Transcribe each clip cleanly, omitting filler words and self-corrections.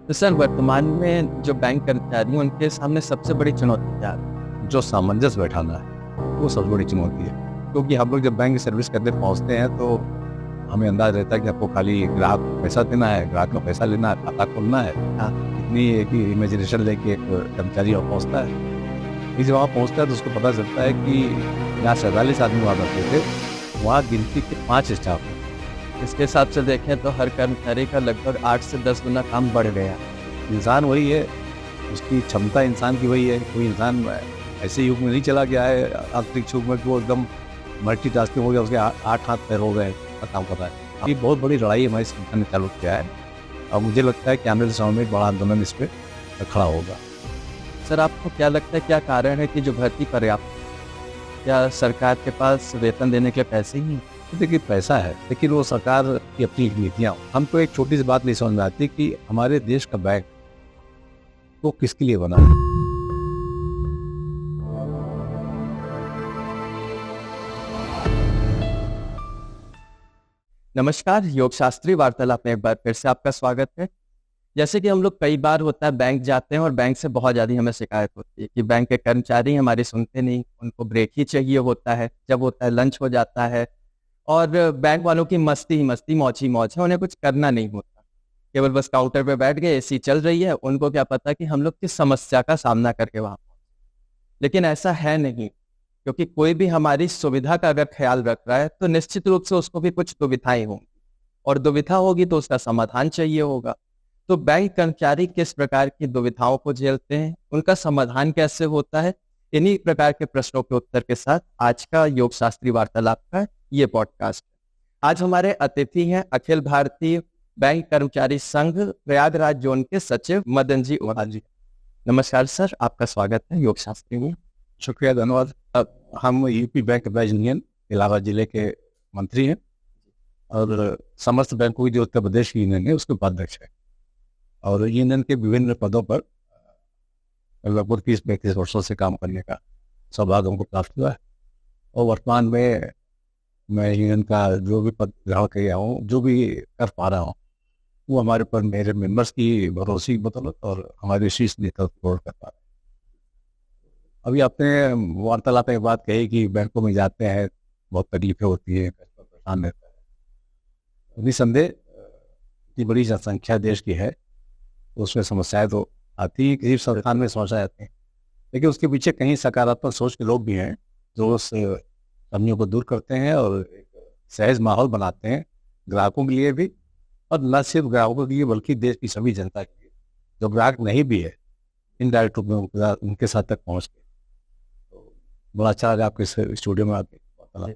तो सर वर्तमान में जो बैंक कर्मचारी हैं उनके सामने सबसे बड़ी चुनौती क्या है? जो सामंजस्य बैठाना है वो सबसे बड़ी चुनौती है। क्योंकि हम लोग जब बैंक सर्विस करने पहुंचते हैं तो हमें अंदाज रहता है कि आपको खाली ग्राहक को पैसा देना है, ग्राहक का पैसा लेना है, खाता खोलना है। हाँ। इतनी एक इमेजिनेशन लेके एक कर्मचारी वहाँ पहुँचता है। फिर जब वहाँ पहुँचता है तो उसको पता चलता है कि यहाँ 47 आदमी हुआ करते थे, वहाँ गिनती के 5 स्टाफ हैं। इसके हिसाब से देखें तो हर कर्मचारी का लगभग 8 से 10 गुना काम बढ़ गया। इंसान वही है, उसकी क्षमता इंसान की वही है। कोई इंसान ऐसे युग में नहीं चला गया है अंतरिक्ष युग में कि वो एकदम मल्टीटास्किंग हो गया, उसके 8 हाथ पैर हो गए काम कर रहा है। ये बहुत बड़ी लड़ाई हमारी संगठन ने चालू किया है और मुझे लगता है कि आने वाले समय में एक बड़ा आंदोलन इस पर खड़ा होगा। सर आपको क्या लगता है क्या कारण है कि जो भर्ती पर्याप्त है? क्या सरकार के पास वेतन देने के पैसे ही नहीं? देखिए पैसा है लेकिन वो सरकार की अपनी नीतियाँ। हमको एक छोटी सी बात नहीं समझ में आती कि हमारे देश का बैंक वो किसके लिए बना है। नमस्कार, योग शास्त्री वार्तालाप में एक बार फिर से आपका स्वागत है। जैसे कि हम लोग कई बार होता है बैंक जाते हैं और बैंक से बहुत ज़्यादा हमें शिकायत होती है कि बैंक के कर्मचारी हमारी सुनते नहीं, उनको ब्रेक ही चाहिए होता है, जब होता है लंच हो जाता है और बैंक वालों की मस्ती ही मस्ती, मौज ही मौज है, उन्हें कुछ करना नहीं होता। केवल बस काउंटर पे बैठ गए, एसी चल रही है, उनको क्या पता कि हम लोग किस समस्या का सामना करके वहाँ पहुंचे। लेकिन ऐसा है नहीं, क्योंकि कोई भी हमारी सुविधा का अगर ख्याल रख रहा है तो निश्चित रूप से उसको भी कुछ दुविधाएं होंगी और दुविधा होगी तो उसका समाधान चाहिए होगा। तो बैंक कर्मचारी किस प्रकार की दुविधाओं को झेलते हैं, उनका समाधान कैसे होता है, इन्हीं प्रकार के प्रश्नों के उत्तर के साथ आज का योग शास्त्री वार्तालाप का ये पॉडकास्ट है। आज हमारे अतिथि हैं अखिल भारतीय बैंक कर्मचारी संघ प्रयागराज जोन के सचिव मदन जी ओझा जी। नमस्कार सर, आपका स्वागत है योग शास्त्री में। शुक्रिया, धन्यवाद। हम UP bank employees union Allahabad जिले के मंत्री हैं और समस्त बैंकों की जो उत्तर प्रदेश की यूनियन है उसके उपाध्यक्ष है और यूनियन के विभिन्न पदों पर लगभग 30-35 वर्षों से काम करने का सौभाग्य हमको प्राप्त हुआ है और वर्तमान में मैं यूनियन का जो भी पद ग्रहण कर रहा हूँ, जो भी कर पा रहा हूँ, वो हमारे पर मेरे मेंबर्स की भरोसे की बदौलत और हमारे शीर्ष नेतृत्व को कर पा रहे हैं। अभी आपने वार्तालाप में बात कही कि बैंकों में जाते हैं, बहुत तकलीफें होती है, परेशान रहता है। निसंदेह इतनी बड़ी जनसंख्या देश की है तो उसमें समस्याएं तो आती ही, किसी संस्थान में समस्याएं आती हैं, लेकिन उसके पीछे कहीं सकारात्मक सोच के लोग भी हैं जो उस कमियों को दूर करते हैं और एक सहज माहौल बनाते हैं ग्राहकों के लिए भी, और न सिर्फ ग्राहकों के लिए बल्कि देश की सभी जनता के लिए जो ग्राहक नहीं भी है, इनडायरेक्ट रूप में उनके साथ तक पहुँच के। तो बड़ा अच्छा लगा आपके स्टूडियो में आके।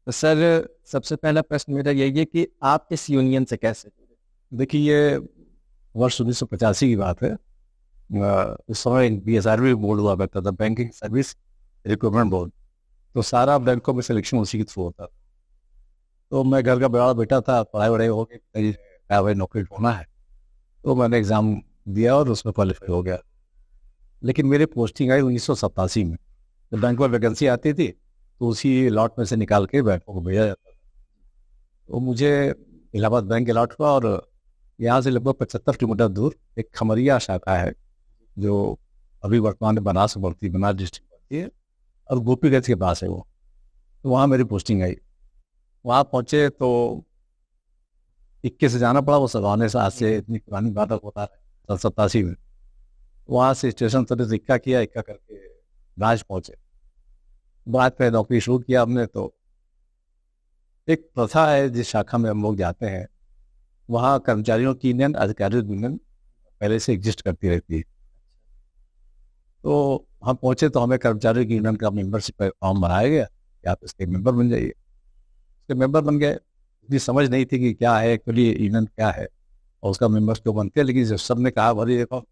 तो सर सबसे पहला प्रश्न मेरा यही है कि आप इस यूनियन से कैसे जुड़े? देखिए ये वर्ष 1985 की बात है। उस समय BSRB बोर्ड हुआ करता था, बैंकिंग सर्विस रिक्रूटमेंट बोर्ड। तो सारा बैंकों में सिलेक्शन उसी के थ्रू होता था। तो मैं घर का बड़ा बेटा था, पढ़ाई वढ़ाई हो गई, भाई नौकरी होना है, तो मैंने एग्ज़ाम दिया और उसमें क्वालिफाई हो गया। लेकिन मेरी पोस्टिंग आई 1987 में। जब बैंक में वैकेंसी आती थी तो उसी लॉट में से निकाल के बैंकों को भेजा जाता था। तो मुझे इलाहाबाद बैंक अलॉट हुआ और यहाँ से लगभग 75 किलोमीटर दूर एक खमरिया शाखा है जो अभी वर्तमान में बनास डिस्ट्रिक्ट पड़ती है और गोपीगंज के पास है वो। तो वहाँ मेरी पोस्टिंग आई। वहाँ पहुँचे तो 21 से जाना पड़ा, वो सगाने से आज से इतनी पुरानी बात होता है 87 में। वहाँ से स्टेशन से इक्का किया, इक्का करके ब्रांच पहुँचे। बाद में नौकरी शुरू किया हमने। तो एक प्रथा है जिस शाखा में हम लोग जाते हैं वहाँ कर्मचारियों की यूनियन, अधिकारियों की यूनियन पहले से एग्जिस्ट करती रहती है। तो हम पहुँचे तो हमें कर्मचारियों की यूनियन का मेंबरशिप फॉर्म बनाया गया कि आप इसके मेंबर बन जाइए। उसके मेंबर बन गए। इतनी समझ नहीं थी कि क्या है एक्चुअली यूनियन क्या है और उसका मेंबर्स क्यों बनते हैं, लेकिन जब सब ने कहा भरी देखो,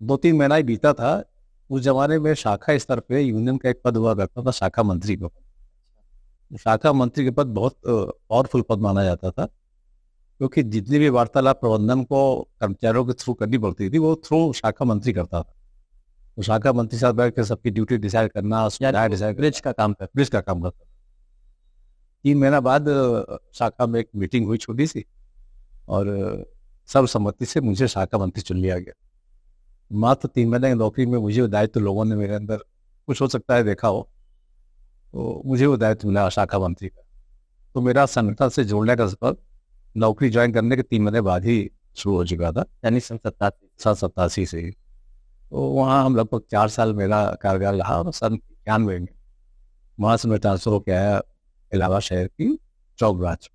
2-3 महीना ही बीता था। उस जमाने में शाखा स्तर पे यूनियन का एक पद हुआ करता था, शाखा मंत्री का पद। शाखा मंत्री के पद बहुत पावरफुल पद माना जाता था, क्योंकि जितनी भी वार्तालाप प्रबंधन को कर्मचारियों के थ्रू करनी पड़ती थी वो थ्रू शाखा मंत्री करता था। तो शाखा मंत्री साथ बैठ के सबकी ड्यूटी डिसाइड करना, ब्रिज का काम कर ब्रिज का काम करता था। 3 महीना बाद शाखा में एक मीटिंग हुई छोटी सी और सर्वसम्मति से मुझे शाखा मंत्री चुन लिया गया। मात्र 3 महीने की नौकरी में मुझे वो दायित्व लोगों ने मेरे अंदर, कुछ हो सकता है देखा हो, तो मुझे वो दायित्व मिला शाखा मंत्री का। तो मेरा संगठन से जोड़ने का सफर नौकरी ज्वाइन करने के 3 महीने बाद ही शुरू हो चुका था, यानी सन 87 से ही। तो वहाँ हम लगभग 4 साल मेरा कार्यकाल रहा और सन 91 में वहाँ से मैं ट्रांसफर होकर आया इलाहाबाद शहर की चौक ब्रांच।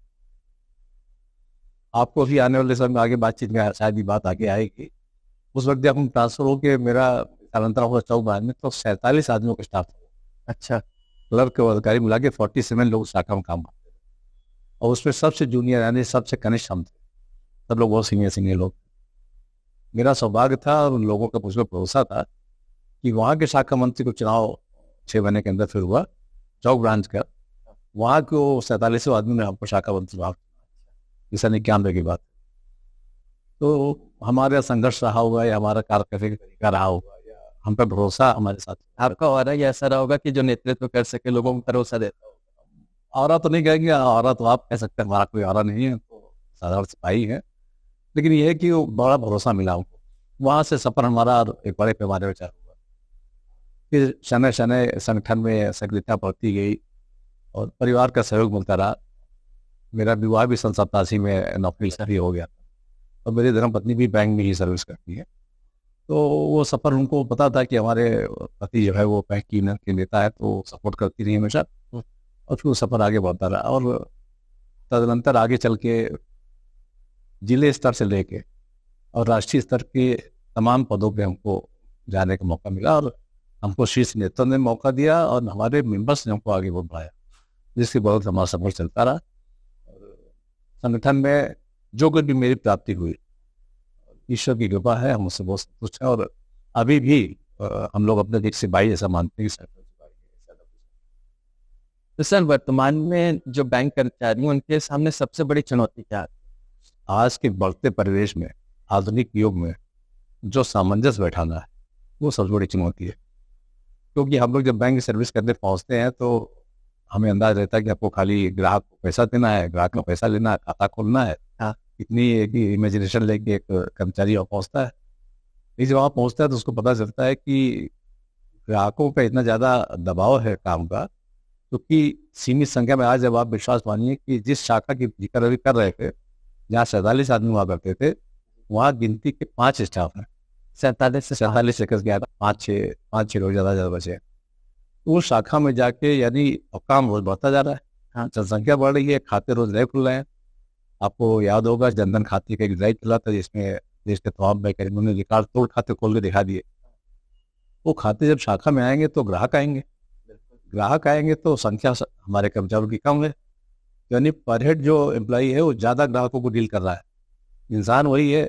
आपको भी आने वाले समय में आगे बातचीत में शायद ये बात आगे आएगी। उस वक्त जब हम ट्रांसफर होकर मेरा स्थानांतरण हुआ चौक ब्रांच में, तो 47 आदमियों का स्टाफ था। अच्छा। क्लर्क और अधिकारी मिला के 47 लोग शाखा में काम करते थे, और उसमें सबसे जूनियर यानी सबसे कनिष्ठ हम थे। सब लोग बहुत सीनियर लोग। मेरा सौभाग्य था और उन लोगों का मुझ पर भरोसा था कि वहाँ के शाखा मंत्री को चुनाव 6 महीने के अंदर फिर हुआ चौक ब्रांच का। वहाँ को 47 आदमी ने हमको शाखा मंत्री चुनाव, 91 की बात। तो हमारा संघर्ष रहा होगा या हमारा कार्य करने का तरीका रहा होगा या हम पर भरोसा हमारे साथ। आपका ऑरा ही ऐसा रहा होगा कि जो नेतृत्व कर सके, लोगों को भरोसा देता होगा। ऑरा तो नहीं कहेंगे, ऑरा तो आप कह सकते हैं, हमारा कोई ऑरा नहीं है, तो साधारण सिपाही है। लेकिन यह है कि वो बड़ा भरोसा मिला हमको। वहाँ से सफर हमारा एक बड़े पैमाने पर चालू हुआ। फिर शनै शनै संगठन में सक्रियता बढ़ती गई और परिवार का सहयोग मिलता रहा। मेरा विवाह भी सन 87 में नौकरी से हो गया और मेरी धर्मपत्नी भी बैंक में ही सर्विस करती है। तो वो सफ़र उनको पता था कि हमारे पति जो है वो बैंक की के नेता है, तो सपोर्ट करती रही हमेशा। और फिर वो सफ़र आगे बढ़ता रहा और तदनंतर आगे चल के जिले स्तर से लेके और राष्ट्रीय स्तर के तमाम पदों पे हमको जाने का मौका मिला और हमको शीर्ष नेतृत्व ने मौका दिया और हमारे मेंबर्स ने हमको आगे बढ़ाया, जिसकी बदौलत हमारा सफर चलता रहा। संगठन में जो कुछ भी मेरी प्राप्ति हुई, ईश्वर की कृपा है, हम उससे बहुत संतुष्ट हैं। और अभी भी हम लोग अपने देश से बाई ऐसा मानते हैं। तो सर, वर्तमान में जो बैंक कर्मचारी हैं उनके सामने सबसे बड़ी चुनौती क्या है? आज के बढ़ते परिवेश में, आधुनिक युग में जो सामंजस्य बैठाना है, वो सबसे बड़ी चुनौती है। क्योंकि हम लोग जब बैंक सर्विस करने पहुंचते हैं तो हमें अंदाज रहता है कि आपको खाली ग्राहक को पैसा देना है, ग्राहक का पैसा लेना है, खाता खोलना है। हाँ। इतनी एक इमेजिनेशन लेके एक कर्मचारी वहाँ पहुँचता है। लेकिन जब वहाँ पहुँचता है तो उसको पता चलता है कि ग्राहकों पे इतना ज़्यादा दबाव है काम का, क्योंकि सीमित संख्या में, आज जब आप विश्वास मानिए कि जिस शाखा की जिक्र अभी कर रहे थे, जहाँ 47 आदमी हुआ करते थे, वहाँ गिनती के 5 स्टाफ हैं। 47 से गया था, 5-6 लोग ज़्यादा बचे। तो उस शाखा में जाके, यानी काम रोज बढ़ता जा रहा है। हाँ, जनसंख्या बढ़ रही है, खाते रोज नए खुल रहे हैं। आपको याद होगा जनधन खाते का एक ड्राइव चला था, जिसमें देश के तमाम बैंक उन्होंने रिकॉर्ड तोड़ खाते खोल के दिखा दिए। वो खाते जब शाखा में आएंगे तो ग्राहक आएंगे, ग्राहक आएंगे तो संख्या हमारे कर्मचारियों की कम है। यानी पर हेड जो एम्प्लॉई है वो ज़्यादा ग्राहकों को डील कर रहा है। इंसान वही है,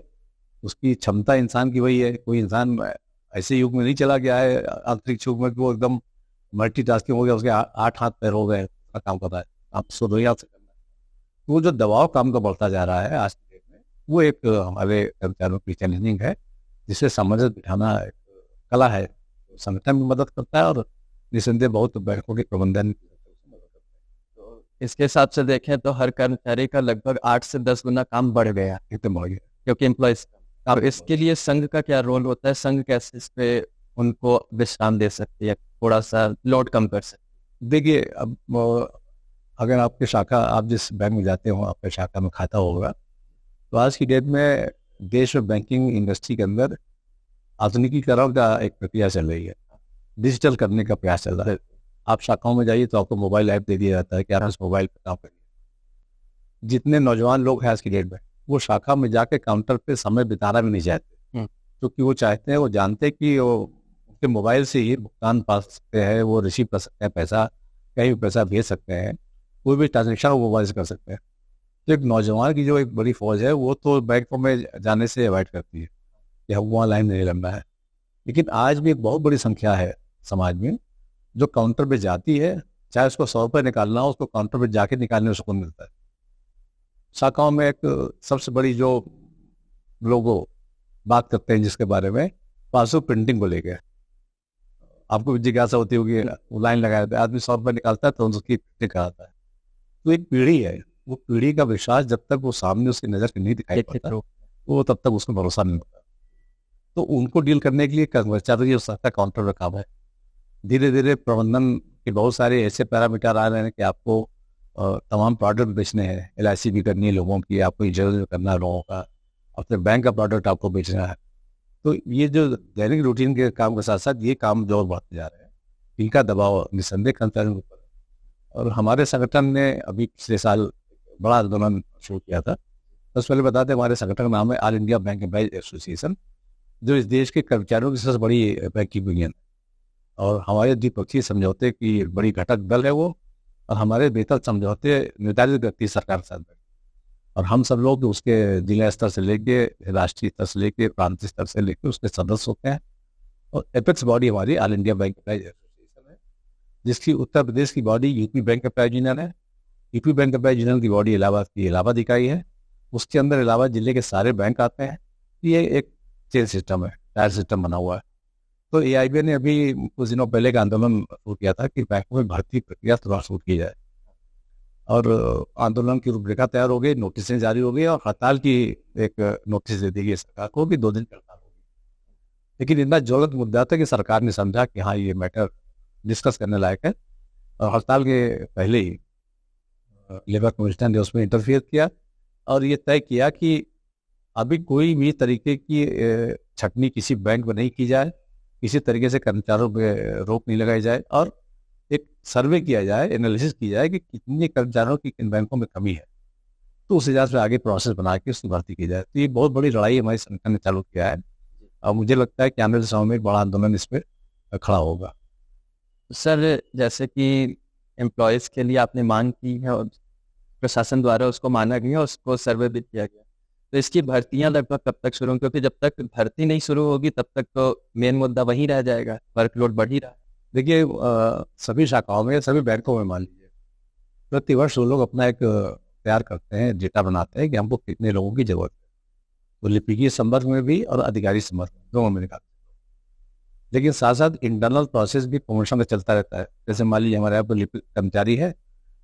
उसकी क्षमता इंसान की वही है। कोई इंसान ऐसे युग में नहीं चला गया है, अंतरिक्ष युग में वो एकदम मल्टीटास्किंग हो गया, उसके 8 हाथ पैर हो गए, काम कर रहा है। आप सो ही आपसे करना है। वो जो दबाव काम का बढ़ता जा रहा है आज के डेट में, वो एक हमारे कर्मचारियों की चैलेंजिंग है, जिससे सामंजस्य बिठाना एक कला है। संगठन में मदद करता है और निसंदेह बहुत बैंकों के प्रबंधन। तो इसके हिसाब से देखें तो हर कर्मचारी का लगभग 8 से 10 गुना काम बढ़ गया, एकदम बढ़ गया, क्योंकि एम्प्लॉयज। अब इसके लिए संघ का क्या रोल होता है? संघ कैसे इस पे उनको विश्राम दे सकती है, थोड़ा सा लोड कम कर सकती है? देखिए, अब अगर आपके शाखा, आप जिस बैंक में जाते हो, आपके शाखा में खाता होगा, तो आज की डेट में देश में बैंकिंग इंडस्ट्री के अंदर आधुनिकीकरण का एक प्रक्रिया चल रही है, डिजिटल करने का प्रयास चल रहा है। आप शाखाओं में जाइए तो आपको मोबाइल ऐप दे दिया जाता है कि आप इस मोबाइल पर काम करिए। जितने नौजवान लोग हैं आज की डेट में, वो शाखा में जाके काउंटर पे समय बिताना भी नहीं चाहते, क्योंकि वो चाहते हैं, वो जानते हैं कि वो उनके मोबाइल से ही भुगतान पा सकते हैं, वो रिसीव कर सकते हैं पैसा, कहीं भी पैसा भेज सकते हैं, कोई भी ट्रांजेक्शन वो मोबाइल से कर सकते हैं। तो एक नौजवान की जो एक बड़ी फौज है, वो तो बैंकों में जाने से अवॉइड करती है कि हम वहाँ लाइन नहीं लंबा है। लेकिन आज भी एक बहुत बड़ी संख्या है समाज में जो काउंटर पे जाती है, चाहे उसको 100 रुपये निकालना हो, उसको काउंटर पे जाके निकालने में सुकून मिलता है। शाखाओं में एक सबसे बड़ी जो लोग बात करते हैं जिसके बारे में, पासबुक प्रिंटिंग को लेकर आपको जिज्ञासा होती होगी। वो लाइन लगाया था, आदमी 100 रुपये निकालता है तो उसकी प्रिंटिंग कराता है। तो एक पीढ़ी है, वो पीढ़ी का विश्वास जब तक वो सामने उसकी नज़र के नहीं दिखाई पड़ता, वो तब तक उसको भरोसा नहीं होता। तो उनको डील करने के लिए कर्मचारी उसका काउंटर रखा हुआ है। धीरे धीरे प्रबंधन के बहुत सारे ऐसे पैरामीटर आ रहे हैं कि आपको तमाम प्रोडक्ट बेचने हैं, LIC भी करनी है लोगों की, आपको इंश्योरेंस करना है लोगों का, अपने बैंक का प्रोडक्ट आपको बेचना है। तो ये जो दैनिक रूटीन के काम के साथ साथ ये काम जो और बढ़ते जा रहे हैं, इनका दबाव निस्संदेह कर्मचारियों के ऊपर है। और हमारे संगठन ने अभी पिछले साल बड़ा आंदोलन शुरू किया था। सबसे पहले बताते हैं, हमारे संगठन का नाम है all India bank employees association, जो इस देश के कर्मचारियों की सबसे बड़ी बैंकिंग यूनियन है। और हमारे द्विपक्षीय समझौते की बड़ी घटक दल है वो, और हमारे बेहतर समझौते निर्धारित करती है सरकार के साथ। और हम सब लोग उसके जिला स्तर से लेके राष्ट्रीय स्तर से लेके प्रांतीय स्तर से लेके उसके सदस्य होते हैं। और एपेक्स बॉडी हमारी all India bank employees association है, जिसकी उत्तर प्रदेश की body UP bank employees union है। यूपी बैंक एम्प्लॉइज यूनियन की बॉडी इलाहाबाद की इलाहाबाद इकाई है। उसके अंदर इलाहाबाद जिले के सारे बैंक आते हैं। ये एक चेन सिस्टम है, टायर सिस्टम बना हुआ है। तो AIB ने अभी कुछ दिनों पहले का आंदोलन शुरू किया था कि बैंकों में भर्ती प्रक्रिया तुरंत शुरू की जाए। और आंदोलन की रूपरेखा तैयार हो गई, नोटिसें जारी हो गई, और हड़ताल की एक नोटिस दे दी गई सरकार को कि 2 दिन की हड़ताल होगी। लेकिन इतना ज्वलंत मुद्दा था कि सरकार ने समझा कि हाँ, ये मैटर डिस्कस करने लायक है, और हड़ताल के पहले ही लेबर कमिश्नर ने उसमें इंटरफियर किया और ये तय किया कि अभी कोई भी तरीके की छटनी किसी बैंक में नहीं की जाए, किसी तरीके से कर्मचारियों पे रोक नहीं लगाई जाए, और एक सर्वे किया जाए, एनालिसिस की जाए कि कितने कर्मचारियों की किन बैंकों में कमी है, तो उस हिसाब से आगे प्रोसेस बना के उसकी भर्ती की जाए। तो ये बहुत बड़ी लड़ाई हमारे संगठन ने चालू किया है, और मुझे लगता है कि आने वाले समय में एक बड़ा आंदोलन इस पर खड़ा होगा। सर, जैसे कि एम्प्लॉयज़ के लिए आपने मांग की है और प्रशासन द्वारा उसको माना गया, उसको सर्वे भी किया गया, तो इसकी भर्तियां लगभग कब तक शुरू होंगी? क्योंकि जब तक भर्ती नहीं शुरू होगी तब तक तो मेन मुद्दा वही रह जाएगा, वर्कलोड बढ़ ही रहा है। देखिए, सभी शाखाओं में, सभी बैंकों में मान लीजिए प्रतिवर्ष वो लोग अपना एक तैयार करते हैं, डेटा बनाते हैं कि हमको कितने लोगों की जरूरत है। तो लिपिकीय संपर्क में भी और अधिकारी संपर्क में, दोनों में निकालते हैं। लेकिन साथ साथ इंटरनल प्रोसेस भी प्रमोशन का चलता रहता है। जैसे मान लीजिए हमारे यहाँ पर कर्मचारी है,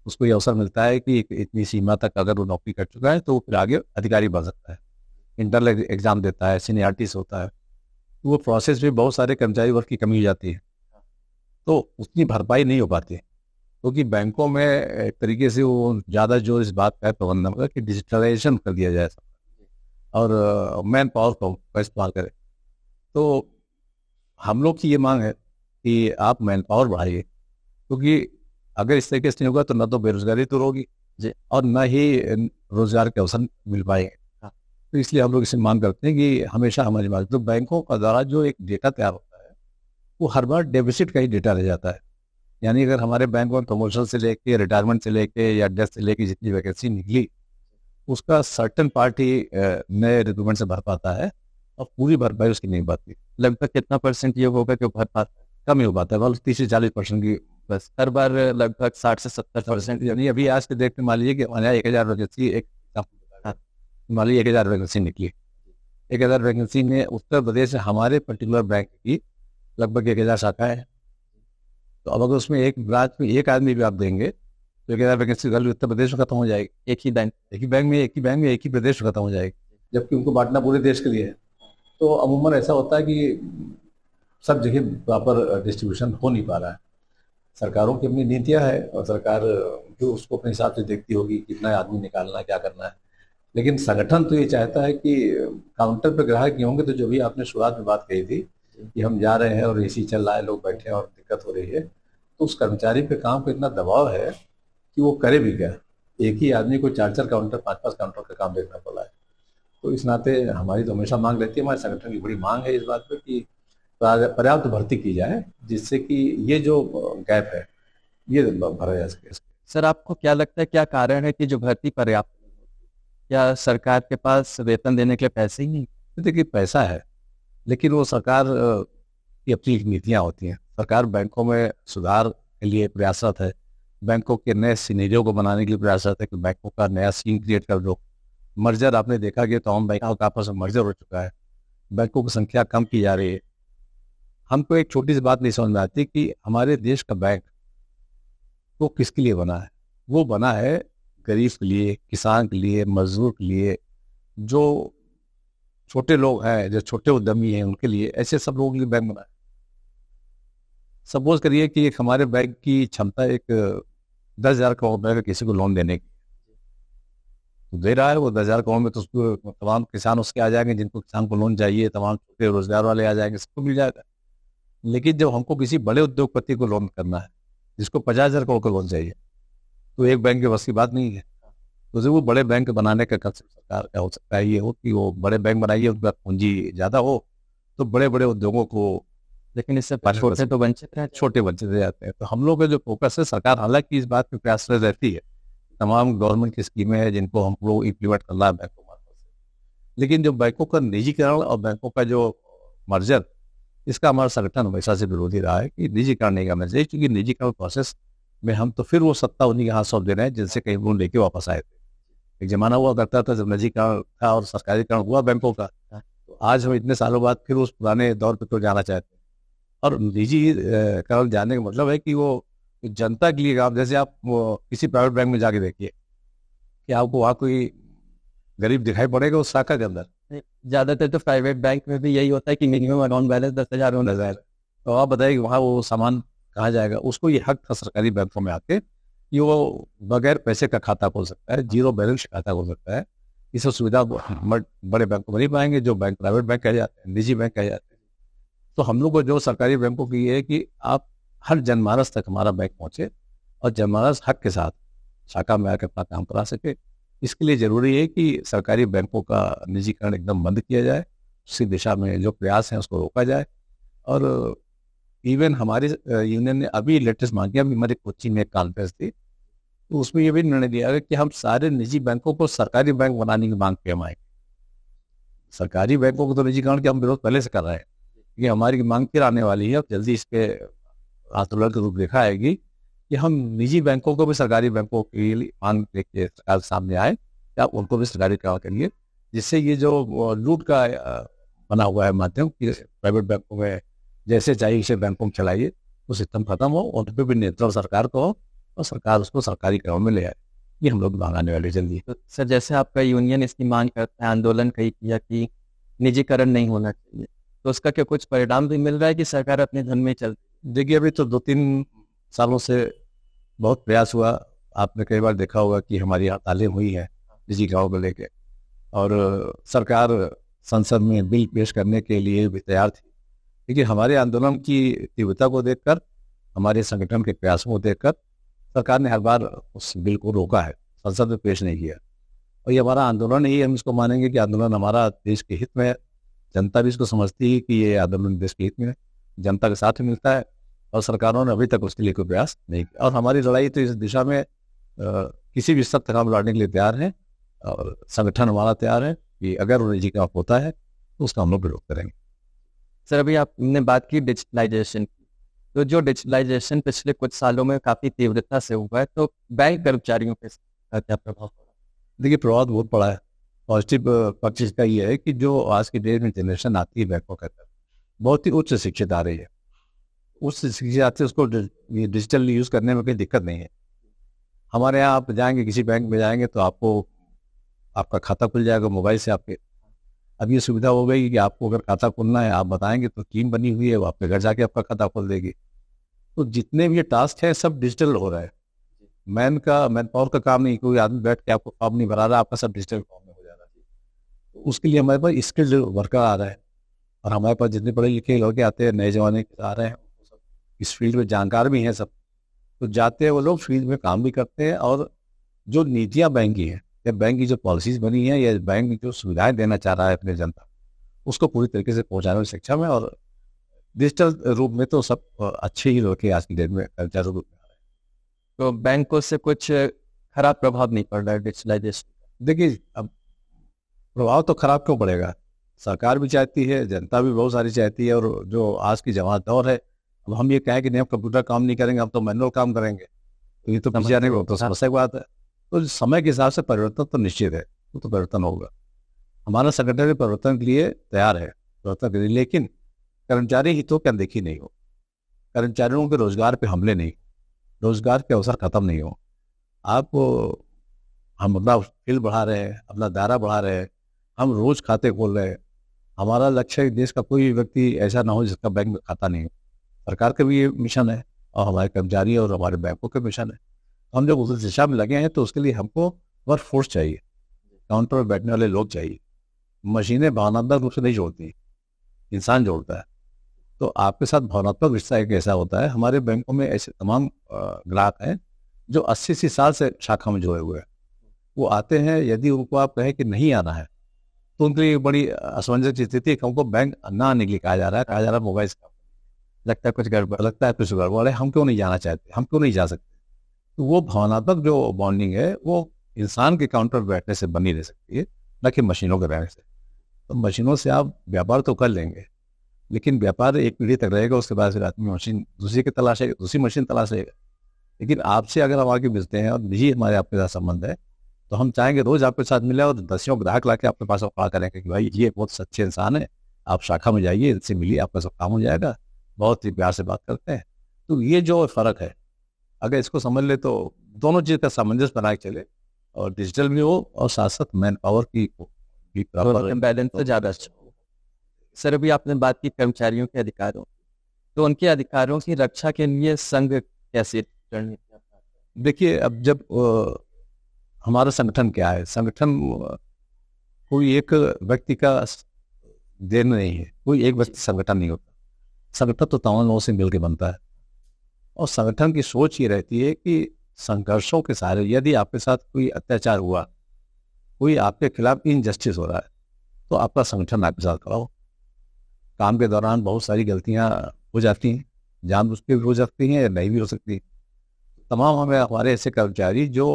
उसको ये अवसर मिलता है कि इतनी सीमा तक अगर वो नौकरी कर चुका है तो वो फिर आगे अधिकारी बन सकता है, इंटरनल एग्जाम देता है, सीनियरिटीज होता है। तो वो प्रोसेस भी बहुत सारे कर्मचारी वर्ग की कमी हो जाती है, तो उतनी भरपाई नहीं हो पाती, क्योंकि बैंकों में एक तरीके से वो ज़्यादा जोर इस बात का है प्रबंधन का कि डिजिटलाइजेशन कर दिया जाए और मैन पावर का इस्तेमाल करें। तो हम लोग की ये मांग है कि आप मैन पावर बढ़ाइए, क्योंकि अगर इस तरीके से नहीं होगा तो न तो बेरोजगारी दूर होगी जी, और न ही रोजगार के अवसर मिल पाएंगे। तो इसलिए हम लोग इसे मांग करते हैं कि हमेशा हमारी बात, तो बैंकों का द्वारा जो एक डेटा तैयार होता है वो हर बार डेफिसिट का ही डेटा रह जाता है। यानी अगर हमारे बैंक में प्रमोशन से लेके, रिटायरमेंट से लेके या डेथ से लेके जितनी वैकेंसी निकली, उसका सर्टन पार्ट ही नए रिक्रूटमेंट से भर पाता है, और पूरी भरपाई उसकी नहीं पाती। लगभग कितना परसेंट ये होगा कि भर पाता है? कम ही हो पाता है, मतलब 30 से 40% की बस हर बार लगभग 60 से 70%। यानी अभी आज के डेट में मान लीजिए कि हमारे यहाँ 1000 वैकेंसी, एक मान लीजिए 1000 वैकेंसी निकली। 1000 वैकेंसी में उत्तर प्रदेश में हमारे पर्टिकुलर बैंक की लगभग 1000 शाखाएं हैं। तो अब अगर उसमें एक ब्रांच में एक आदमी भी आप देंगे तो 1000 वैकेंसी कल उत्तर प्रदेश में खत्म हो जाएगी। एक ही बैंक में एक ही प्रदेश में खत्म हो जाएगी, जबकि उनको बांटना पूरे देश के लिए है। तो अमूमन ऐसा होता है कि सब जगह प्रॉपर डिस्ट्रीब्यूशन हो नहीं पा रहा है। सरकारों की अपनी नीतियां है, और सरकार जो उसको अपने हिसाब से देखती होगी कितना आदमी निकालना है, क्या करना है। लेकिन संगठन तो ये चाहता है कि काउंटर पर ग्राहक नहीं होंगे। तो जो भी आपने शुरुआत में बात कही थी कि हम जा रहे हैं और AC चल रहा है, लोग बैठे हैं और दिक्कत हो रही है, तो उस कर्मचारी पे काम पे इतना दबाव है कि वो करे भी क्या। एक ही आदमी को 4-4 काउंटर, 5-5 काउंटर का काम देखना पड़ा है। तो इस नाते हमारी तो हमेशा मांग रहती है, हमारे संगठन की बड़ी मांग है इस बात पर कि पर्याप्त भर्ती की जाए, जिससे कि ये जो गैप है ये भरा जा सके। सर, आपको क्या लगता है क्या कारण है कि जो भर्ती पर्याप्त नहीं होती? क्या सरकार के पास वेतन देने के लिए पैसे ही नहीं? देखिए, पैसा है, लेकिन वो सरकार की अपनी नीतियां होती हैं। सरकार बैंकों में सुधार के लिए प्रयासरत है, बैंकों के नए सिनेरियो को बनाने के लिए प्रयासरत है कि बैंकों का नया सीन क्रिएट कर दो। मर्जर आपने देखा कि तमाम बैंकों का आपस में मर्जर हो चुका है, बैंकों की संख्या कम की जा रही है। हमको एक छोटी सी बात नहीं समझ में आती कि हमारे देश का बैंक वो किसके लिए बना है। वो बना है गरीब के लिए, किसान के लिए, मजदूर के लिए, जो छोटे लोग हैं, जो छोटे उद्यमी हैं, उनके लिए, ऐसे सब लोगों के लिए बैंक बनाए। सपोज करिए कि एक हमारे बैंक की क्षमता एक 10,000 करोड़ रुपए का किसी को लोन देने की, तो दे रहा है वो 10,000 करोड़ में, तो उसको तमाम किसान उसके आ जाएंगे, जिनको किसान को लोन चाहिए, तमाम छोटे रोजगार वाले आ जाएंगे, सबको मिल जाएगा। लेकिन जब हमको किसी बड़े उद्योगपति को लोन करना है, जिसको 50,000 करोड़ का लोन चाहिए, तो एक बैंक के बस की बात नहीं है। तो जब वो बड़े बैंक बनाने का कंसेप्ट सरकार का हो सकता है ये हो कि वो बड़े बैंक बनाइए, उनके पास पूंजी ज्यादा हो, तो बड़े बड़े उद्योगों को, लेकिन इससे छोटे तो वंचित रह छोटे वंचित रह जाते हैं। तो हम लोग का जो फोकस है, सरकार हालांकि इस बात पे प्रयासरत रहती है, तमाम गवर्नमेंट की स्कीमें हैं जिनको हम लोग इम्प्लीमेंट करना है बैंकों मार्फत से, लेकिन जो बैंकों का निजीकरण और बैंकों का जो मर्जर, इसका हमारा संगठन हमेशा से विरोधी रहा है कि निजीकरण नहीं करना चाहिए, क्योंकि निजीकरण प्रोसेस में हम तो फिर वो सत्ता उन्हीं के हाथ सौंप दे रहे हैं जिनसे कहीं लोन लेके वापस आए थे। एक जमाना हुआ करता था जब निजीकरण था और सरकारीकरण हुआ बैंकों का, तो आज हम इतने सालों बाद फिर उस पुराने दौर पे तो जाना चाहते हैं। और निजीकरण जाने का मतलब है कि वो जनता के लिए काम, जैसे आप किसी प्राइवेट बैंक में जाके देखिए कि आपको वहाँ कोई गरीब दिखाई पड़ेगा उस शाखा के अंदर। ज्यादातर तो प्राइवेट बैंक में भी यही होता है कि मिनिमम अकाउंट बैलेंस 10,000 होना चाहिए। तो आप बताइए कि वहाँ वो सामान कहाँ जाएगा? उसको ये हक था सरकारी बैंकों में आके कि वो बगैर पैसे का खाता खोल सकता है, जीरो बैलेंस खाता खोल सकता है। इस सुविधा बड़े बैंकों में नहीं पाएंगे, जो बैंक प्राइवेट बैंक कहे जाते हैं, निजी बैंक कहे जाते हैं। तो हम लोग को जो सरकारी बैंकों की है कि आप हर जनमानस तक हमारा बैंक पहुंचे और जनमानस हक के साथ शाखा में आकर अपना काम करा सके। इसके लिए जरूरी है कि सरकारी बैंकों का निजीकरण एकदम बंद किया जाए, उसी दिशा में जो प्रयास हैं उसको रोका जाए। और इवन हमारे यूनियन ने अभी लेटेस्ट मांगी, अभी हमारे कोच्चि में एक कॉन्फ्रेंस थी, तो उसमें ये भी निर्णय लिया गया कि हम सारे निजी बैंकों को सरकारी बैंक बनाने की मांग पे हम आएंगे। सरकारी बैंकों को तो निजीकरण के हम विरोध पहले से कर रहे हैं, ये हमारी मांग फिर आने वाली है और जल्दी इस पे आंदोलन के रूप देखा आएगी कि हम निजी बैंकों को भी सरकारी बैंकों के लिए मांग लेके सरकार के सामने आए, या उनको भी सरकारी काम करिए, जिससे ये जो लूट का बना हुआ है माध्यम कि प्राइवेट बैंकों में जैसे चाहिए इसे बैंकों में चलाइए, वो सिस्टम खत्म हो, उन पर भी नियंत्रण सरकार को हो और सरकार उसको सरकारी काम में ले आए। ये हम लोग मांग आने वाली जल्दी। तो सर, जैसे आपका यूनियन इसकी मांग करता है, आंदोलन कहीं किया कि निजीकरण नहीं होना चाहिए, तो उसका क्या कुछ परिणाम भी मिल रहा है कि सरकार अपने धन में चल? देखिए, अभी तो 2-3 सालों से बहुत प्रयास हुआ। आपने कई बार देखा होगा कि हमारी हड़तालें हुई हैं निजीकरण को लेके, और सरकार संसद में बिल पेश करने के लिए भी तैयार थी, लेकिन हमारे आंदोलन की तीव्रता को देखकर, हमारे संगठन के प्रयासों को देखकर सरकार ने हर बार उस बिल को रोका है, संसद में पेश नहीं किया। और ये हमारा आंदोलन ही, हम इसको मानेंगे कि आंदोलन हमारा देश के हित में है। जनता भी इसको समझती है कि ये आंदोलन देश के हित में है, जनता के साथ मिलता है, और सरकारों ने अभी तक उसके लिए कोई प्रयास नहीं किया। और हमारी लड़ाई तो इस दिशा में किसी भी स्तर तक हम लड़ने के लिए तैयार हैं, और संगठन हमारा तैयार है कि अगर निजीकरण होता है तो उसका हम लोग विरोध करेंगे। सर, अभी आपने बात की डिजिटलाइजेशन की, तो जो डिजिटलाइजेशन पिछले कुछ सालों में काफी तीव्रता से हुआ है, तो बैंक कर्मचारियों पे क्या प्रभाव पड़ा? देखिए, प्रभाव बहुत पड़ा है। पॉजिटिव पक्ष इसका ये है कि जो आज की डेट में जनरेशन आती है बैंकों के अंदर, बहुत ही उच्च शिक्षित आ रही है। उच्च शिक्षित आते उसको डिजिटल यूज करने में कोई दिक्कत नहीं है। हमारे यहाँ आप जाएंगे, किसी बैंक में जाएंगे तो आपको आपका खाता खुल जाएगा मोबाइल से आपके। अब ये सुविधा हो गई कि आपको अगर खाता खोलना है, आप बताएंगे तो टीम बनी हुई है, वो आपके घर जाके आपका खाता खोल देगी। तो जितने भी ये टास्क हैं सब डिजिटल हो रहा है। मैन पावर का काम नहीं, कोई आदमी बैठ के आपको फॉर्म नहीं भरा रहा, आपका सब डिजिटल फॉर्म में हो जा रहा है। तो उसके लिए हमारे पास स्किल्ड वर्कर आ रहा है, और हमारे पास जितने पढ़े लिखे लड़के आते हैं, नए जमाने के आ रहे हैं, इस फील्ड में जानकार भी हैं सब। तो जाते हैं वो लोग, फील्ड में काम भी करते हैं, और जो नीतियाँ बैंक की हैं, या बैंक की जो पॉलिसीज बनी है, या बैंक जो सुविधाएं देना चाह रहा है अपने जनता, उसको पूरी तरीके से पहुंचाने की शिक्षा में, और डिजिटल रूप में तो सब अच्छे ही लड़के आज की डेट में कर्मचारी रूप में आ रहे हैं। तो बैंकों से कुछ खराब प्रभाव नहीं पड़ रहा है डिजिटलाइजेशन? देखिए, अब प्रभाव तो खराब क्यों पड़ेगा? सरकार भी चाहती है, जनता भी बहुत सारी चाहती है, और जो आज की जमात दौर है, अब हम ये कहें कि नहीं, हम कंप्यूटर काम नहीं करेंगे, हम तो मैनुअल काम करेंगे, तो ये तो पीछे आने को तो समस्या की बात है। तो समय के हिसाब से परिवर्तन तो निश्चित है, वो तो परिवर्तन होगा। हमारा संगठन भी परिवर्तन के लिए तैयार है, परिवर्तन के लिए, लेकिन कर्मचारी हितों की अनदेखी नहीं हो, कर्मचारियों के रोजगार पे हमले नहीं, रोजगार के अवसर खत्म नहीं हो। आप हम अपना फील्ड बढ़ा रहे हैं, अपना दायरा बढ़ा रहे हैं, हम रोज खाते खोल रहे हैं, हमारा लक्ष्य है कि देश का कोई भी व्यक्ति ऐसा ना हो जिसका बैंक में खाता नहीं हो। सरकार का भी ये मिशन है और हमारे कर्मचारी और हमारे बैंकों का मिशन है। हम जब उस दिशा में लगे हैं तो उसके लिए हमको वर्क फोर्स चाहिए, काउंटर पर बैठने वाले लोग चाहिए। मशीनें भावनात्मक रूप से नहीं जोड़ती, इंसान जोड़ता है। तो आपके साथ भावनात्मक रिश्ता एक ऐसा होता है। हमारे बैंकों में ऐसे तमाम ग्राहक हैं जो 80 साल से शाखा में जुड़े हुए हैं। वो आते हैं, यदि उनको आप कहें कि नहीं आना है तो उनके लिए बड़ी असमंजस की स्थिति है कि हमको बैंक ना आने के लिए कहा जा रहा है, मोबाइल से लगता है कुछ गड़बड़। लगता है कुछ गड़बड़ है, हम क्यों नहीं जाना चाहते, हम क्यों नहीं जा सकते। तो वो भावनात्मक जो बॉन्डिंग है वो इंसान के काउंटर पर बैठने से बनी रह सकती है, न कि मशीनों के रहने से। तो मशीनों से आप व्यापार तो कर लेंगे, लेकिन व्यापार एक पीढ़ी तक रहेगा, उसके बाद फिर आदमी मशीन दूसरी की तलाशेगा, दूसरी मशीन तलाशेगा। लेकिन आपसे अगर हम आगे मिलते हैं और निजी हमारे आपके साथ संबंध है तो हम चाहेंगे रोज आपके साथ मिले और दसियों ग्राहक ला के आपके पास खड़ा करेंगे कि भाई ये बहुत सच्चे इंसान है, आप शाखा में जाइए, इनसे मिलिए, आपका सब काम हो जाएगा। बहुत ही प्यार से बात करते हैं। तो ये जो फर्क है, अगर इसको समझ ले तो दोनों चीज का सामंजस्य बना के चले, और डिजिटल भी हो और साथ साथ मैन पावर की भी बैलेंस तो ज्यादा अच्छा हो। सर, अभी आपने बात की कर्मचारियों के अधिकारों, तो उनके अधिकारों की रक्षा के लिए संघ कैसे रणनीति अपनाता है? देखिए, अब जब हमारा संगठन क्या है, संगठन कोई एक व्यक्ति का देन नहीं है, कोई एक व्यक्ति संगठन नहीं होता। संगठन तो तमाम लोगों से मिलकर बनता है, और संगठन की सोच ये रहती है कि संघर्षों के सहारे, यदि आपके साथ कोई अत्याचार हुआ, कोई आपके खिलाफ इनजस्टिस हो रहा है, तो आपका संगठन आपके साथ खड़ा हो। काम के दौरान बहुत सारी गलतियां हो जाती हैं, जानबूझ के भी हो सकती हैं या नहीं भी हो सकती। तमाम हमारे ऐसे कर्मचारी जो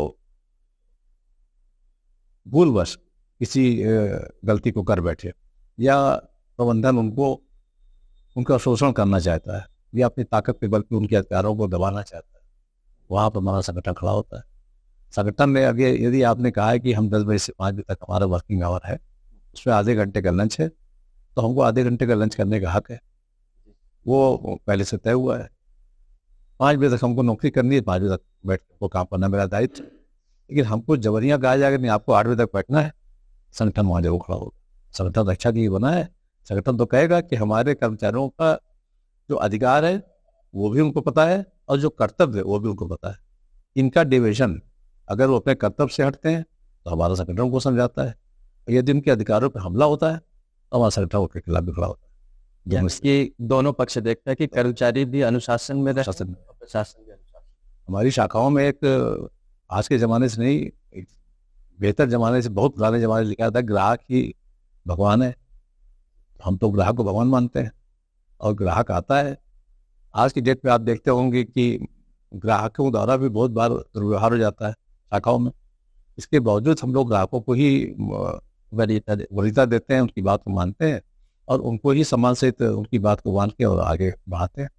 भूलवश किसी गलती को कर बैठे, या प्रबंधन उनका शोषण करना चाहता है या अपनी ताकत के बल पर उनके अधिकारों को दबाना चाहता है, वहाँ पर हमारा संगठन खड़ा होता है। संगठन ने अभी, यदि आपने कहा है कि हम 10 बजे से 5 बजे तक हमारा वर्किंग आवर है, उसमें आधे घंटे का लंच है, तो हमको आधे घंटे का लंच करने का हक है, वो पहले से तय हुआ है। 5 बजे तक हमको नौकरी करनी है, 5 बजे तक बैठ वो काम करना मेरा दायित्व। लेकिन हमको जबरियाँ कहा जाएगा नहीं, आपको 8 बजे तक बैठना है, संगठन वहाँ जरूर खड़ा होगा। संगठन रक्षा के लिए बना है। संगठन तो कहेगा कि हमारे कर्मचारियों का जो अधिकार है वो भी उनको पता है, और जो कर्तव्य है वो भी उनको पता है। इनका डिविजन, अगर वो अपने कर्तव्य से हटते हैं तो हमारा संगठन को समझाता है, यदि उनके अधिकारों पर हमला होता है तो हमारा संगठन उनके खिलाफ भी खड़ा होता है। कि दोनों पक्ष देखता है कि कर्मचारी भी अनुशासन में रहे, प्रशासन भी अनुशासन। हमारी शाखाओं में एक आज के जमाने से नहीं, एक बेहतर जमाने से, बहुत पुराने जमाने से लिखा था, ग्राहक ही भगवान है। हम तो ग्राहक को भगवान मानते हैं, और ग्राहक आता है। आज की डेट में आप देखते होंगे कि ग्राहकों द्वारा भी बहुत बार दुर्व्यवहार हो जाता है शाखाओं में। इसके बावजूद हम लोग ग्राहकों को ही वरीयता देते हैं, उनकी बात को मानते हैं, और उनको ही सम्मान सहित उनकी बात को मान के और आगे बढ़ाते हैं।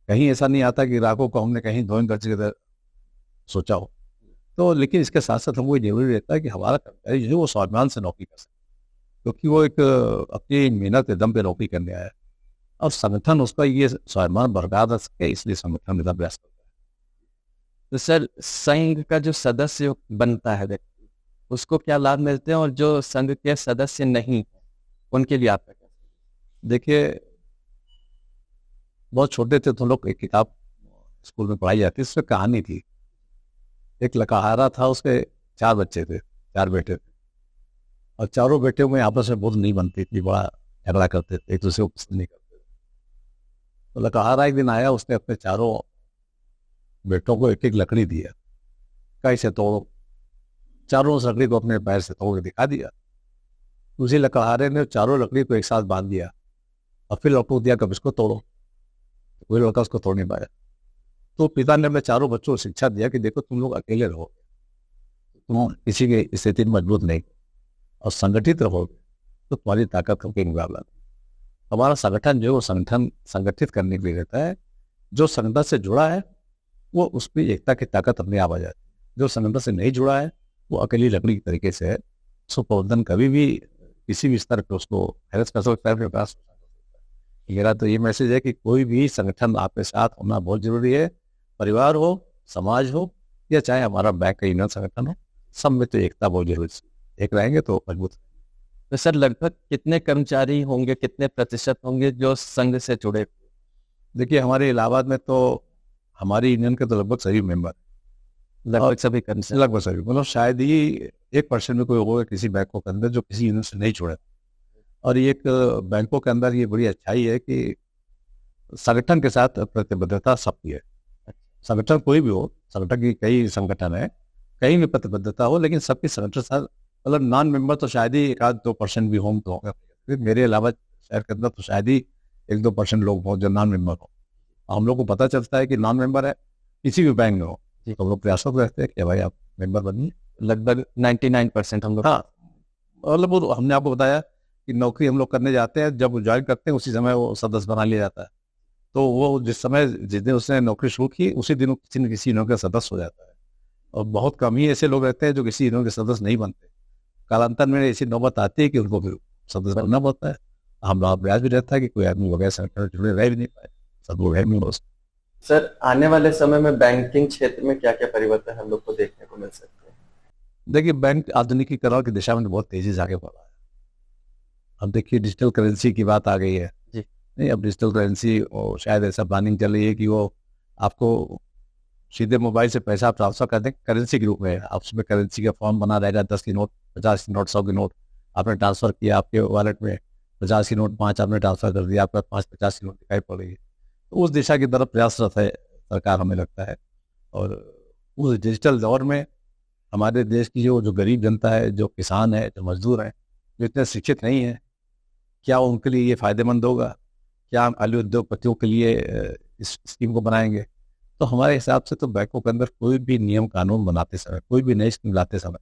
कहीं ऐसा नहीं आता कि ग्राहकों को हमने कहीं धोन कर सोचा हो। तो लेकिन इसके साथ साथ हमको जरूरी रहता है कि हमारा कर्मचारी जो वो स्वाभिमान से नौकरी कर सके, क्योंकि वो एक अपनी मेहनत के दम पे नौकरी करने आया है, और संगठन उसका ये स्वाभिमान बरकरार रख सके, इसलिए संगठन इतना प्रयास करता है। तो सर, संघ का जो सदस्य बनता है व्यक्ति, उसको क्या लाभ मिलते हैं, और जो संघ के सदस्य नहीं उनके लिए आपका क्या? देखिए, बहुत छोटे थे तो लोग एक किताब स्कूल में पढ़ाई जाती, उसमें कहानी थी। एक लकड़हारा था, उसके 4 बच्चे थे, 4 बेटे थे, और चारों बेटे में आपस में बहुत नहीं बनती थी, बड़ा झगड़ा करते थे, एक दूसरे को पसंद नहीं करते थे। तो लकड़हारा एक दिन आया, उसने अपने चारों बेटों को एक एक लकड़ी दिया, कैसे तोड़ो। चारों उस लकड़ी को अपने पैर से तोड़ के दिखा दिया। उसी लकड़हारे ने चारों लकड़ी को एक साथ बांध दिया, और फिर लड़कों को दिया कब इसको तोड़ो। कोई लड़का उसको तोड़ नहीं पाया। तो पिता ने अपने चारों बच्चों को शिक्षा दिया कि देखो, तुम लोग अकेले रहोगे, तुम किसी की स्थिति में मजबूत नहीं, और संगठित रहोगे तो तुम्हारी ताकत का कोई मुकाबला नहीं। हमारा संगठन जो है वो संगठन संगठित करने के लिए रहता है। जो संगठन से जुड़ा है वो उसमें एकता की ताकत अपने आप आ जाती है। जो संगठन से नहीं जुड़ा है वो अकेली लकड़ी के तरीके से है। उसको प्रबंधन कभी भी किसी भी स्तर पर उसको हैरत कर सकता है, विकास। मेरा तो ये मैसेज है कि कोई भी संगठन आपके साथ होना बहुत जरूरी है। परिवार हो, समाज हो, या चाहे हमारा बैंक का यूनियन संगठन हो, सब में तो एकता बहुत जरूरी है। एक रहेंगे तो मजबूत। तो सर लगभग कितने कर्मचारी होंगे, कितने प्रतिशत होंगे जो संघ से जुड़े? देखिए हमारे इलाहाबाद में तो हमारी यूनियन के तो लगभग सभी मेंबर, लगभग सभी कर्मचारी? लगभग सभी, मतलब शायद ही 1% में कोई होगा किसी बैंकों के अंदर जो किसी यूनियन से नहीं जुड़े। और ये एक बैंकों के अंदर ये बड़ी अच्छाई है कि संगठन के साथ प्रतिबद्धता सबकी है। संगठन कोई भी हो, संगठन की कई संगठन है, कहीं भी प्रतिबद्धता हो, लेकिन सबके संगठन साथ, मतलब नॉन मेंबर तो शायद ही 1-2% भी हों तो होंगे। मेरे अलावा शहर के अंदर तो शायद ही 1-2% लोग हों जो नॉन मेंबर हो। हम लोग को पता चलता है कि नॉन मेंबर है किसी भी बैंक में हो, तो हम लोग प्रयासों करते हैं कि भाई आप मेंबर बनिए। लगभग 99% हम लोग। हाँ, मतलब वो हमने आपको बताया कि नौकरी हम लोग करने जाते हैं, जब ज्वाइन करते हैं उसी समय वो सदस्य बना लिया जाता है। तो वो जिस दिन उसने नौकरी शुरू की उसी दिन किसी न किसी यूनियन का सदस्य हो जाता है। और बहुत कम ही ऐसे लोग रहते हैं जो किसी यूनियन के सदस्य नहीं बनते। कालांतर में ऐसी नौबत आती है कि उनको फिर सदस्य बनना पड़ता है। हमारा प्रयास भी रहता है कि कोई आदमी बगैर संगठन से जुड़े रह भी नहीं पाए, सब लोग है नहीं। सर आने वाले समय में बैंकिंग क्षेत्र में क्या क्या परिवर्तन हम लोग को देखने को मिल सकते हैं? देखिए बैंक आधुनिकीकरण की दिशा में बहुत तेजी से आगे बढ़ रहा है। अब देखिए डिजिटल करेंसी की बात आ गई है जी। नहीं, अब डिजिटल करेंसी और शायद ऐसा प्लानिंग चल रही है कि वो आपको सीधे मोबाइल से पैसा आप ट्रांसफर कर दें करेंसी के रूप में। आप उसमें करेंसी का फॉर्म बना रहेगा, 10 की नोट, 50 की नोट, 100 की नोट आपने ट्रांसफर किया आपके वॉलेट में, 50 की नोट 5 आपने ट्रांसफर कर दिया, आपका 5-50 की नोट दिखाई पड़ रही है। तो उस दिशा की तरफ प्रयासरत है सरकार, हमें लगता है। और उस डिजिटल दौर में हमारे देश की जो गरीब जनता है, जो किसान है, जो मजदूर हैं, जो इतने शिक्षित नहीं है, क्या उनके लिए ये फायदेमंद होगा? क्या हम खाली उद्योगपतियों के लिए इस स्कीम को बनाएंगे? तो हमारे हिसाब से तो बैंकों के अंदर कोई भी नियम कानून बनाते समय, कोई भी नई स्कीम लाते समय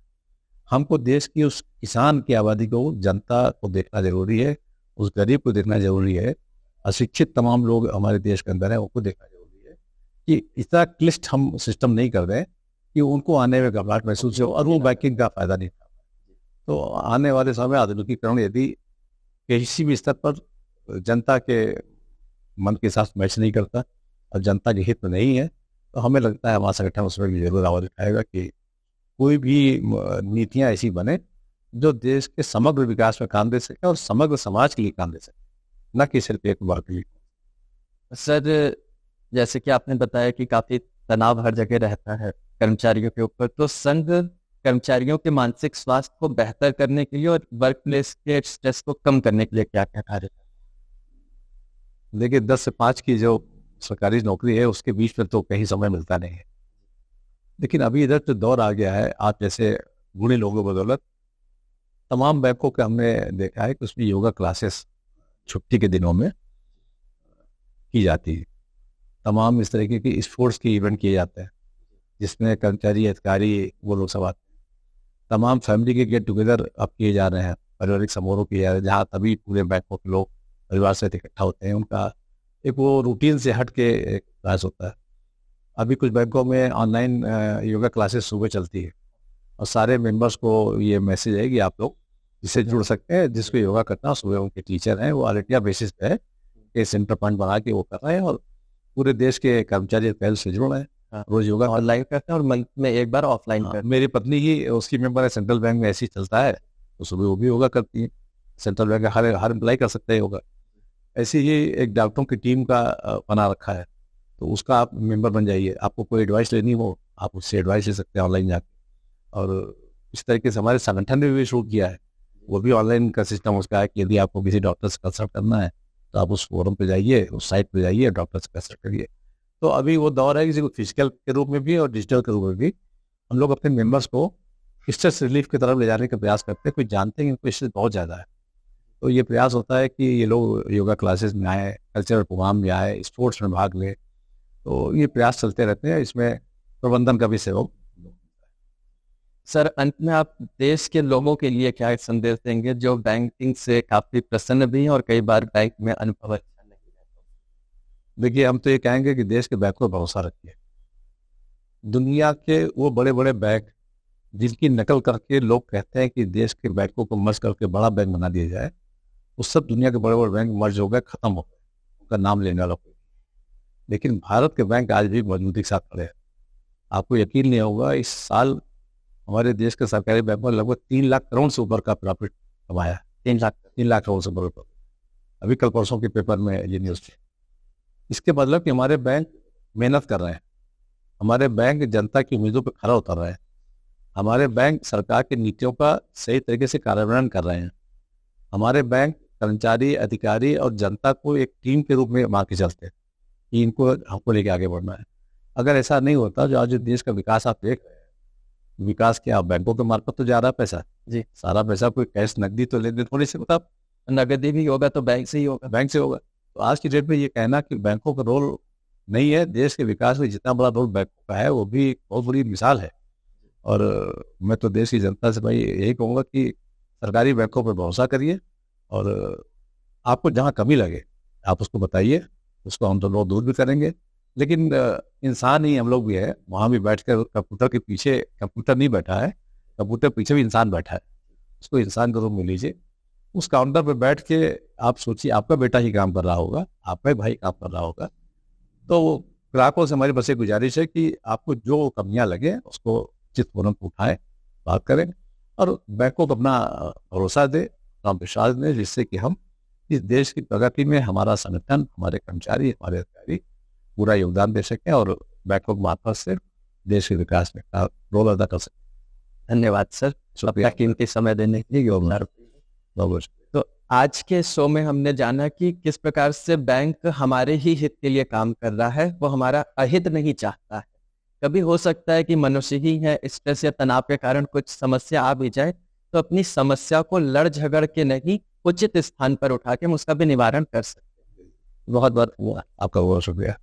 हमको देश की उस किसान की आबादी को, जनता को देखना जरूरी है, उस गरीब को देखना जरूरी है, अशिक्षित तमाम लोग हमारे देश के अंदर हैं उनको देखना जरूरी है कि इतना क्लिष्ट हम सिस्टम नहीं कर रहे कि उनको आने में घबराहट महसूस हो और वो बैंकिंग का फायदा नहीं उठा पाए। तो आने वाले समय आधुनिकीकरण यदि किसी भी स्तर पर जनता के मन के साथ मैच नहीं करता और जनता के हित में नहीं है, तो हमें लगता है हमारा संगठन उसमें भी जरूर आवाज उठाएगा कि कोई भी नीतियां ऐसी बने जो देश के समग्र विकास में काम दे सके और समग्र समाज के लिए काम दे सके, न कि सिर्फ एक वर्ग के लिए। सर जैसे कि आपने बताया कि काफी तनाव हर जगह रहता है कर्मचारियों के ऊपर, तो संघ कर्मचारियों के मानसिक स्वास्थ्य को बेहतर करने के लिए और वर्क प्लेस के स्ट्रेस को कम करने के लिए क्या क्या कार्य करते हैं? देखिए 10 से 5 की जो सरकारी नौकरी है उसके बीच में तो कहीं समय मिलता नहीं है, लेकिन अभी इधर तो दौर आ गया है, आप जैसे गुणी लोगों बदौलत तमाम बैंकों के हमने देखा है कि उसमें योगा क्लासेस छुट्टी के दिनों में की जाती है। तमाम इस तरीके की स्पोर्ट्स के इवेंट किए जाते हैं जिसमें कर्मचारी, अधिकारी, वो लोग सब आते हैं। तमाम फैमिली के गेट टुगेदर अब किए जा रहे हैं, पारिवारिक समारोह किए जा रहे हैं, जहाँ तभी पूरे बैंकों के लोग परिवार से इकट्ठा होते हैं। उनका एक वो रूटीन से हट के एक क्लास होता है। अभी कुछ बैंकों में ऑनलाइन योगा क्लासेस सुबह चलती है और सारे मेंबर्स को ये मैसेज है कि आप लोग इससे जुड़ सकते हैं, जिसको योगा करना सुबह उनके टीचर हैं वो आरटिया बेसिस पे है कि सेंटर पॉइंट बना के वो कर रहे हैं और पूरे देश के कर्मचारी पहल से जुड़ रहे हैं। रोज योगा ऑनलाइन करते हैं और मंथ में एक बार ऑफलाइन करते हैं। मेरी पत्नी ही उसकी मेंबर है, सेंट्रल बैंक में ऐसे ही चलता है, तो सुबह वो भी योगा करती है। सेंट्रल बैंक का हर एम्प्लॉय कर सकता है योगा। ऐसे ही एक डॉक्टरों की टीम का बना रखा है, तो उसका आप मेंबर बन जाइए। आपको कोई एडवाइस लेनी हो आप उससे एडवाइस ले सकते हैं ऑनलाइन जाके। और इस तरीके से हमारे संगठन ने भी शुरू किया है, वो भी ऑनलाइन का सिस्टम उसका है कि यदि आपको किसी डॉक्टर से कंसल्ट करना है तो आप उस फोरम पे जाइए, उस साइट पे जाइए, डॉक्टर से कंसल्ट करिए। तो अभी वो दौर है किसी को फिजिकल के रूप में भी और डिजिटल के रूप में भी हम लोग अपने मेंबर्स को स्ट्रेस रिलीफ की तरफ ले जाने का प्रयास करते हैं। कोई जानते हैं कि स्ट्रेस बहुत ज़्यादा है, तो ये प्रयास होता है कि ये लोग योगा क्लासेस में आए, कल्चरल प्रोग्राम में आए, स्पोर्ट्स में भाग लें। तो ये प्रयास चलते रहते हैं, इसमें प्रबंधन का भी सहयोग। सर अंत में आप देश के लोगों के लिए क्या संदेश देंगे जो बैंकिंग से काफी प्रसन्न भी हैं और कई बार बैंक में अनुभव अच्छा नहीं रहता? देखिए हम तो ये कहेंगे कि देश के बैंक पर भरोसा रखिए। दुनिया के वो बड़े बड़े बैंक जिनकी नकल करके लोग कहते हैं कि देश के बैंकों को मर्ज करके बड़ा बैंक बना दिया जाए, उस सब दुनिया के बड़े बड़े बैंक मर्ज हो गए, खत्म हो गए, उनका नाम लेने वाला कोई। लेकिन भारत के बैंक आज भी मजबूती के साथ खड़े हैं। आपको यकीन नहीं होगा, इस साल हमारे देश के सरकारी बैंकों ने लगभग 3 लाख करोड़ से ऊपर का प्रॉफिट कमाया है। 3 लाख। 3 लाख करोड़ से बढ़। अभी कल परसों के पेपर में ये न्यूज़ थी। इसके मतलब कि हमारे बैंक मेहनत कर रहे हैं, हमारे बैंक जनता की उम्मीदों पर खरा उतर रहे हैं, हमारे बैंक सरकार की नीतियों का सही तरीके से कार्यान्वयन कर रहे हैं, हमारे बैंक कर्मचारी, अधिकारी और जनता को एक टीम के रूप में मान के चलते हैं कि इनको हमको लेके आगे बढ़ना है। अगर ऐसा नहीं होता, जो आज देश का विकास आप देख रहे हैं, विकास क्या बैंकों के मार्फत तो जा रहा है पैसा जी, सारा पैसा, कोई कैश नकदी तो लेन देन थोड़ी से होता, नगदी भी होगा तो बैंक से ही होगा। बैंक से होगा। तो आज की डेट में ये कहना कि बैंकों का रोल नहीं है देश के विकास में, जितना बड़ा रोल बैंकों का है वो भी एक बहुत बड़ी मिसाल है। और मैं तो देश की जनता से भाई यही कहूँगा कि सरकारी बैंकों पर भरोसा करिए, और आपको जहाँ कमी लगे आप उसको बताइए, उसको हम तो लोग दूर भी करेंगे। लेकिन इंसान ही हम लोग भी है, वहाँ भी बैठ कर कंप्यूटर के पीछे कंप्यूटर नहीं बैठा है, कंप्यूटर पीछे भी इंसान बैठा है, उसको इंसान के रूप में लीजिए। उस काउंटर पर बैठ के आप सोचिए, आपका बेटा ही काम कर रहा होगा, आपका भाई काम कर रहा होगा। तो ग्राहकों से हमारी बस एक गुजारिश है कि आपको जो कमियां लगे उसको उचित फोरम पर उठाएं, बात करें, और बैंकों को अपना भरोसा दे, अपना विश्वास दें, जिससे कि हम इस देश की प्रगति में हमारा संगठन, हमारे कर्मचारी, हमारे अधिकारी पूरा योगदान दे सकें और बैंकों के मार्फत से देश के विकास में रोल अदा कर सकें। धन्यवाद सर, अपना कीमती समय देने के लिए। योगदान। तो आज के शो में हमने जाना कि किस प्रकार से बैंक हमारे ही हित के लिए काम कर रहा है, वो हमारा अहित नहीं चाहता है। कभी हो सकता है कि मनुष्य ही है, स्ट्रेस या तनाव के कारण कुछ समस्या आ भी जाए, तो अपनी समस्या को लड़ झगड़ के नहीं, उचित स्थान पर उठा के हम उसका भी निवारण कर सकते हैं। बहुत बहुत आपका बहुत शुक्रिया।